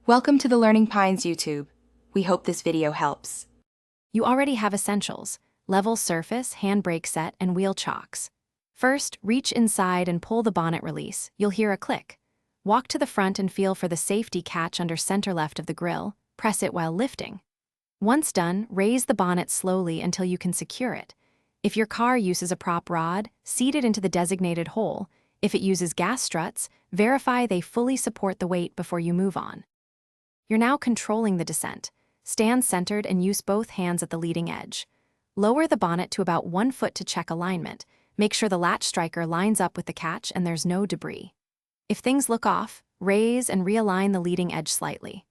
Welcome to the Learning Pines YouTube. We hope this video helps. You already have essentials: level surface, handbrake set, and wheel chocks. First, reach inside and pull the bonnet release. You'll hear a click. Walk to the front and feel for the safety catch under center left of the grille. Press it while lifting. Once done, raise the bonnet slowly until you can secure it. If your car uses a prop rod, seat it into the designated hole. If it uses gas struts, verify they fully support the weight before you move on. You're now controlling the descent. Stand centered and use both hands at the leading edge. Lower the bonnet to about 1 foot to check alignment. Make sure the latch striker lines up with the catch and there's no debris. If things look off, raise and realign the leading edge slightly.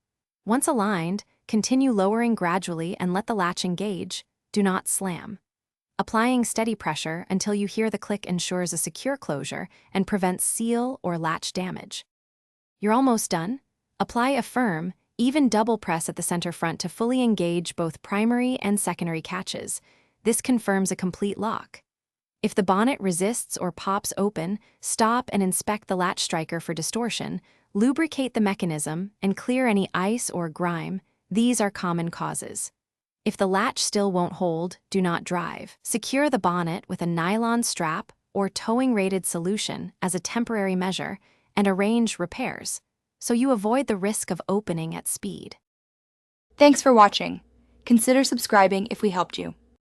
Once aligned, continue lowering gradually and let the latch engage. Do not slam. Applying steady pressure until you hear the click ensures a secure closure and prevents seal or latch damage. You're almost done. Apply a firm, even double press at the center front to fully engage both primary and secondary catches. This confirms a complete lock. If the bonnet resists or pops open, stop and inspect the latch striker for distortion. Lubricate the mechanism and clear any ice or grime. These are common causes. If the latch still won't hold, do not drive. Secure the bonnet with a nylon strap or towing-rated solution as a temporary measure and arrange repairs, so you avoid the risk of opening at speed. Thanks for watching. Consider subscribing if we helped you.